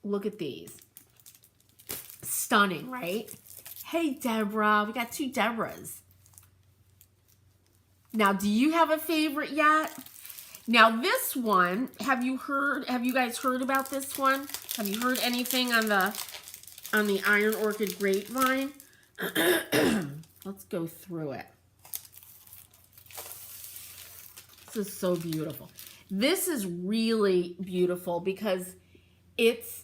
Look at these. Stunning, right? Hey, Deborah. We got two Deborahs. Now, do you have a favorite yet? Now, this one, have you guys heard about this one? Have you heard anything on the Iron Orchid grapevine? Let's go through it. This is so beautiful. This is really beautiful because it's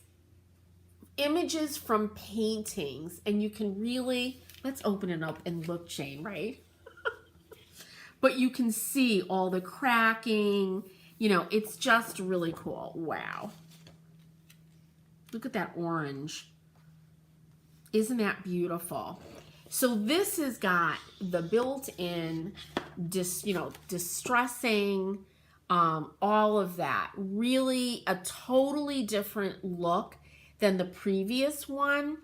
images from paintings, and you can really, let's open it up and look, Jane, right? But you can see all the cracking, you know, it's just really cool. Wow. Look at that orange. Isn't that beautiful? So this has got the built-in, distressing, all of that. Really a totally different look than the previous one.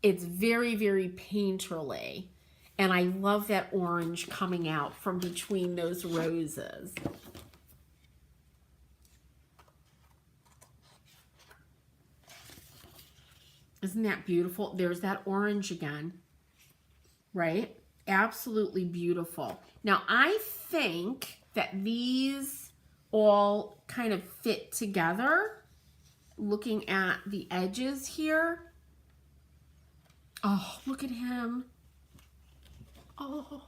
It's very, very painterly. And I love that orange coming out from between those roses. Isn't that beautiful? There's that orange again, right? Absolutely beautiful. Now, I think that these all kind of fit together. Looking at the edges here. Oh, look at him. Oh,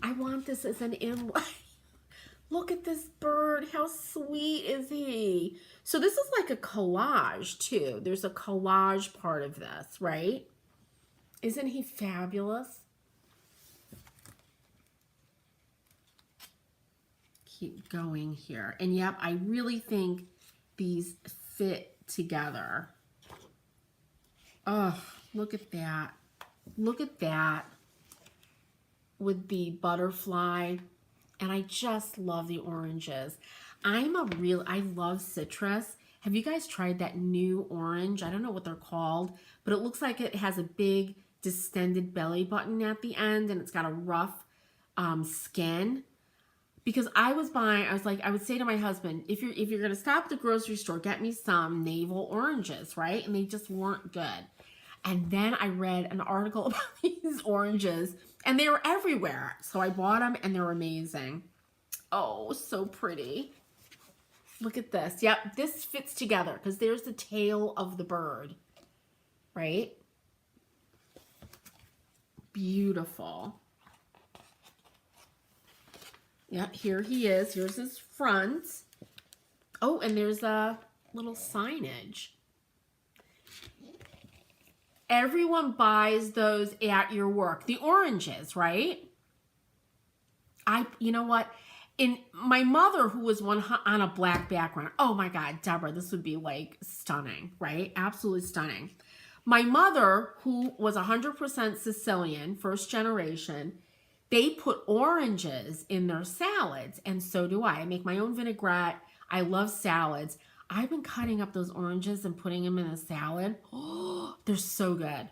I want this as an inlay. Look at this bird. How sweet is he? So this is like a collage too. There's a collage part of this, right? Isn't he fabulous? Keep going here. And yep, I really think these fit together. Oh, look at that. Look at that with the butterfly. And I just love the oranges. I love citrus. Have you guys tried that new orange? I don't know what they're called, but it looks like it has a big distended belly button at the end, and it's got a rough skin. Because I was like, I would say to my husband, if you're gonna stop at the grocery store, get me some navel oranges, right? And they just weren't good. And then I read an article about these oranges, and they were everywhere. So I bought them, and they're amazing. Oh, so pretty. Look at this. Yep, this fits together because there's the tail of the bird, right? Beautiful. Yep, here he is. Here's his front. Oh, and there's a little signage. Everyone buys those at your work. The oranges, right? You know what? In my mother, who was on a black background, oh my God, Deborah, this would be like stunning, right? Absolutely stunning. My mother, who was 100% Sicilian, first generation, they put oranges in their salads, and so do I. I make my own vinaigrette. I love salads. I've been cutting up those oranges and putting them in a salad. Oh, they're so good.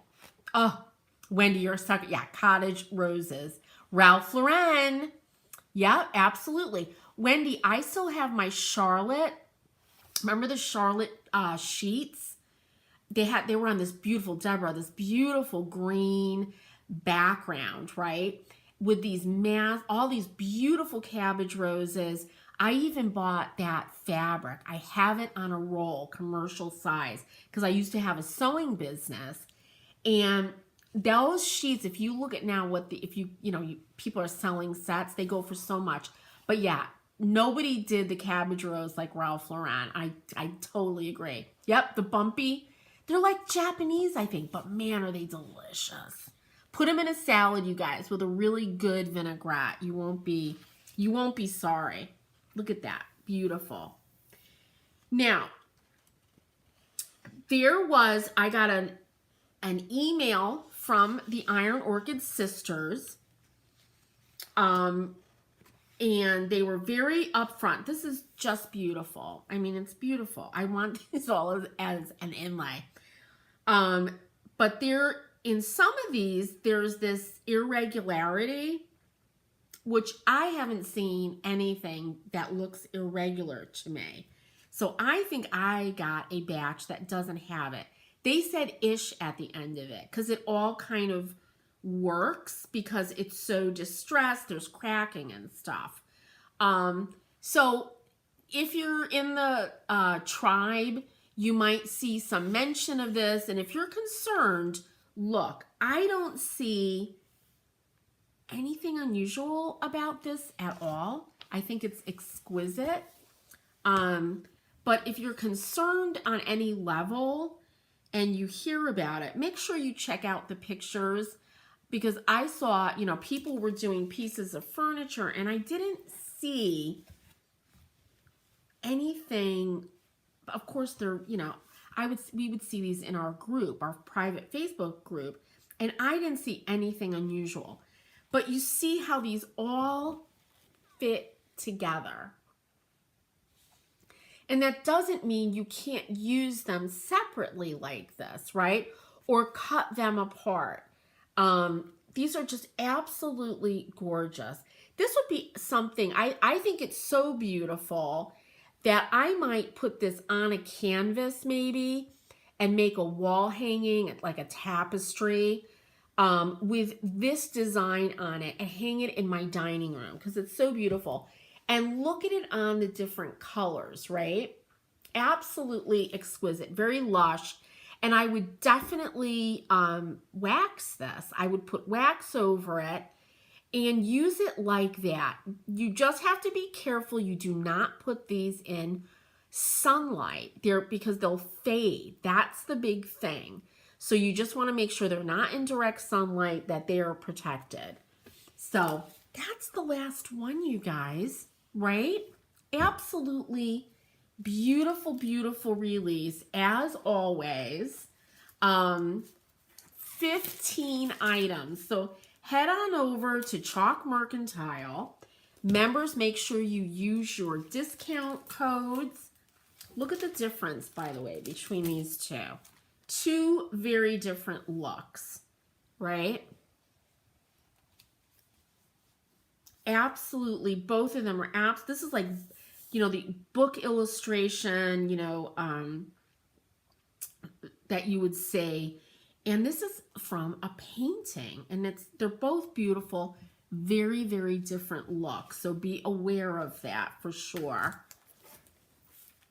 Oh, Wendy, you're a sucker. Yeah, cottage roses. Ralph Lauren. Yeah, absolutely. Wendy, I still have my Charlotte. Remember the Charlotte sheets? They were on this beautiful, Deborah, this beautiful green background, right? With these all these beautiful cabbage roses. I even bought that fabric. I have it on a roll, commercial size, because I used to have a sewing business. And those sheets, if you look at now people are selling sets, they go for so much. But yeah, nobody did the cabbage rose like Ralph Lauren. I totally agree. Yep, the bumpy. They're like Japanese, I think, but man, are they delicious. Put them in a salad, you guys, with a really good vinaigrette. You won't be sorry. Look at that. Beautiful. Now, I got an email from the Iron Orchid sisters. And they were very upfront. This is just beautiful. I mean, it's beautiful. I want these all as an inlay. But in some of these, there's this irregularity, which I haven't seen anything that looks irregular to me. So I think I got a batch that doesn't have it. They said ish at the end of it because it all kind of works because it's so distressed. There's cracking and stuff. So if you're in the tribe, you might see some mention of this. And if you're concerned, look, I don't see anything unusual about this at all. I think it's exquisite. But if you're concerned on any level, and you hear about it, make sure you check out the pictures, because I saw, you know, people were doing pieces of furniture and I didn't see anything. Of course, they're, you know, we would see these in our group, our private Facebook group, and I didn't see anything unusual. But you see how these all fit together. And that doesn't mean you can't use them separately like this, right? Or cut them apart. These are just absolutely gorgeous. This would be something, I think it's so beautiful that I might put this on a canvas maybe and make a wall hanging, like a tapestry, with this design on it, and hang it in my dining room because it's so beautiful. And look at it on the different colors, right? Absolutely exquisite, very lush. And I would definitely wax this. I would put wax over it and use it like that. You just have to be careful you do not put these in sunlight because they'll fade. That's the big thing. So you just want to make sure they're not in direct sunlight, that they are protected. So that's the last one, you guys, right? Absolutely beautiful, beautiful release as always. 15 items. So head on over to Chalk Mercantile. Members, make sure you use your discount codes. Look at the difference, by the way, between these two. Two very different looks, right? Absolutely, both of them are apps. This is like, you know, the book illustration, you know, that you would say. And this is from a painting, and they're both beautiful, very, very different looks. So be aware of that for sure.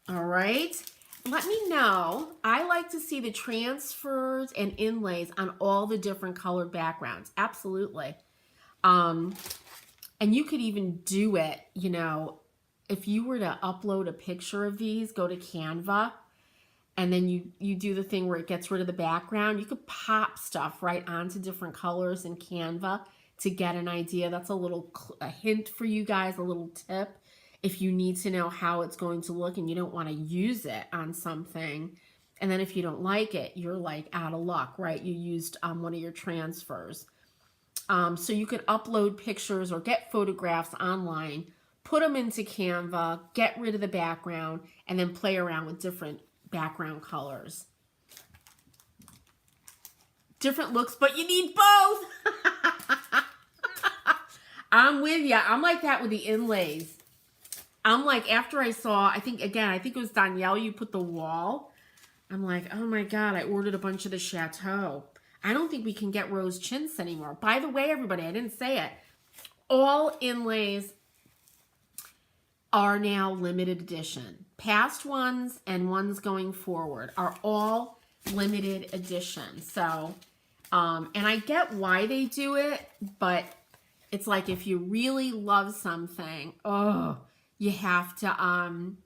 All right. Let me know. I like to see the transfers and inlays on all the different colored backgrounds. Absolutely. And you could even do it, you know, if you were to upload a picture of these, go to Canva, and then you do the thing where it gets rid of the background. You could pop stuff right onto different colors in Canva to get an idea. That's a hint for you guys, a little tip. If you need to know how it's going to look and you don't want to use it on something, and then if you don't like it, you're like out of luck, right? You used one of your transfers. So you could upload pictures or get photographs online, put them into Canva, get rid of the background, and then play around with different background colors. Different looks, but you need both. I'm with you. I'm like that with the inlays. I'm like, after I saw, I think it was Danielle, you put the wall. I'm like, oh my God, I ordered a bunch of the Chateau. I don't think we can get rose chintz anymore. By the way, everybody, I didn't say it. All inlays are now limited edition. Past ones and ones going forward are all limited edition. So, and I get why they do it, but it's like if you really love something, you have to,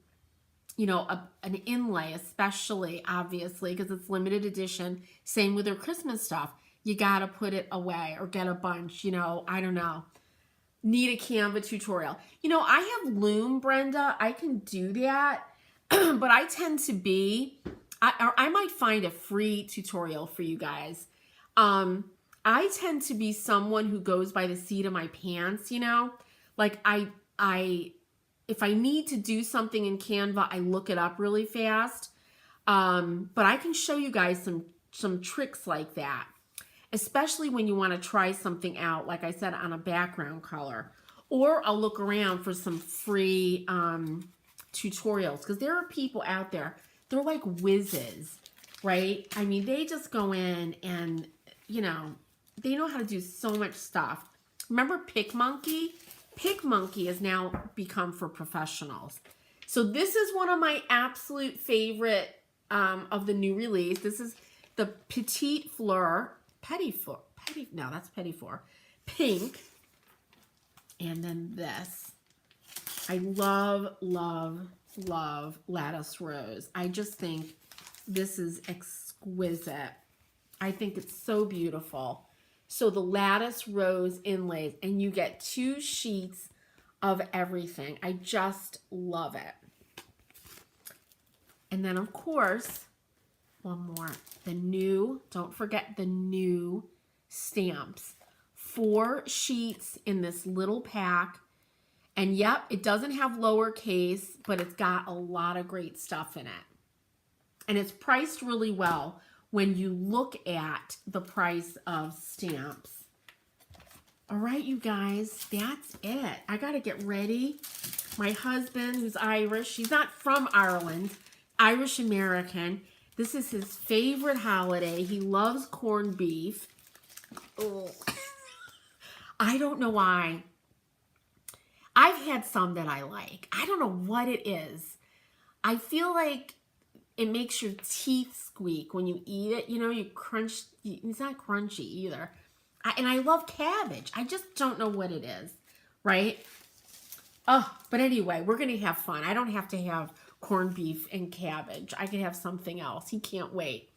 you know, an inlay, especially, obviously, because it's limited edition. Same with their Christmas stuff. You got to put it away or get a bunch, you know, I don't know. Need a Canva tutorial. You know, I have Loom, Brenda. I can do that, but I tend to be, I might find a free tutorial for you guys. I tend to be someone who goes by the seat of my pants, you know, like if I need to do something in Canva, I look it up really fast. But I can show you guys some tricks like that, especially when you want to try something out, like I said, on a background color. Or I'll look around for some free tutorials, because there are people out there, they're like whizzes, right? I mean, they just go in and, you know, they know how to do so much stuff. Remember PicMonkey? PicMonkey has now become for professionals. So this is one of my absolute favorite of the new release. This is the Petit Fleur, no, that's Petit Fleur, pink. And then this. I love, love, love Lattice Rose. I just think This is exquisite. I think it's so beautiful. So the lattice rose inlays, and you get 2 sheets of everything. I just love it. And then, of course, one more. The new, don't forget the new stamps. 4 sheets in this little pack. And yep, it doesn't have lowercase, but it's got a lot of great stuff in it. And it's priced really well when you look at the price of stamps. All right, you guys, that's it. I got to get ready. My husband, who's Irish, he's not from Ireland, Irish American. This is his favorite holiday. He loves corned beef. Oh. I don't know why. I've had some that I like. I don't know what it is. I feel like it makes your teeth squeak when you eat it. You know, you crunch. It's not crunchy either. And I love cabbage. I just don't know what it is, right? Oh, but anyway, we're going to have fun. I don't have to have corned beef and cabbage. I can have something else. He can't wait.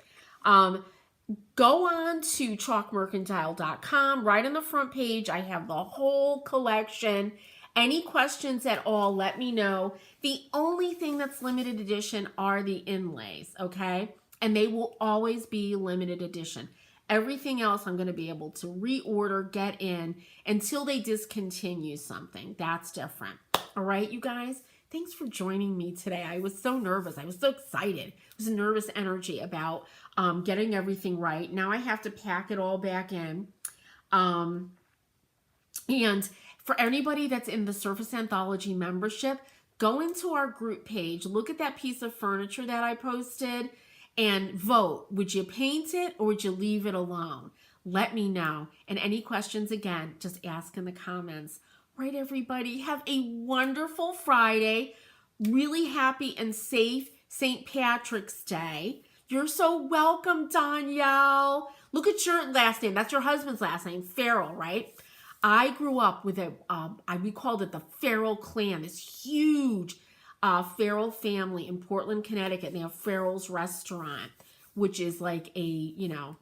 Go on to chalkmercantile.com. Right on the front page, I have the whole collection. Any questions at all, let me know. The only thing that's limited edition are the inlays, okay? And they will always be limited edition. Everything else I'm going to be able to reorder, get in, until they discontinue something. That's different. All right, you guys? Thanks for joining me today. I was so nervous. I was so excited. It was a nervous energy about getting everything right. Now I have to pack it all back in. And for anybody that's in the Surface Anthology membership, go into our group page, look at that piece of furniture that I posted, and vote. Would you paint it or would you leave it alone? Let me know. And any questions, again, just ask in the comments. Right, everybody? Have a wonderful Friday. Really happy and safe St. Patrick's Day. You're so welcome, Danielle. Look at your last name. That's your husband's last name, Farrell, right? I grew up with we called it the Farrell clan, this huge Farrell family in Portland, Connecticut. And they have Farrell's restaurant, which is like an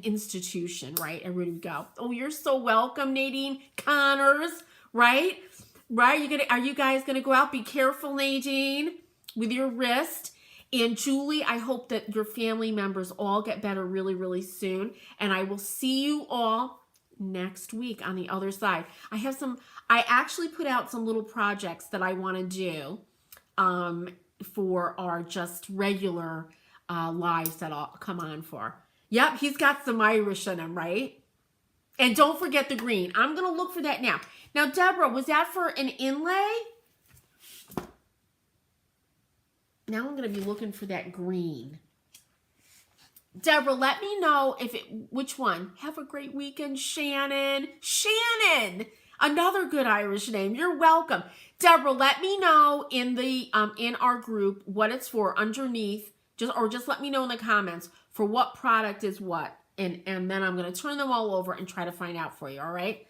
institution, right? Everybody would go, oh, you're so welcome, Nadine Connors, right? Right? Are you guys gonna go out? Be careful, Nadine, with your wrist. And Julie, I hope that your family members all get better really, really soon. And I will see you all next week on the other side. I actually put out some little projects that I want to do for our just regular lives that I'll come on for. Yep, he's got some Irish in him, right? And don't forget the green. I'm going to look for that now. Now, Deborah, was that for an inlay? Now I'm going to be looking for that green. Deborah, let me know which one. Have a great weekend, Shannon. Shannon! Another good Irish name. You're welcome. Deborah, let me know in our group what it's for underneath. Just let me know in the comments for what product is what. And then I'm going to turn them all over and try to find out for you, all right?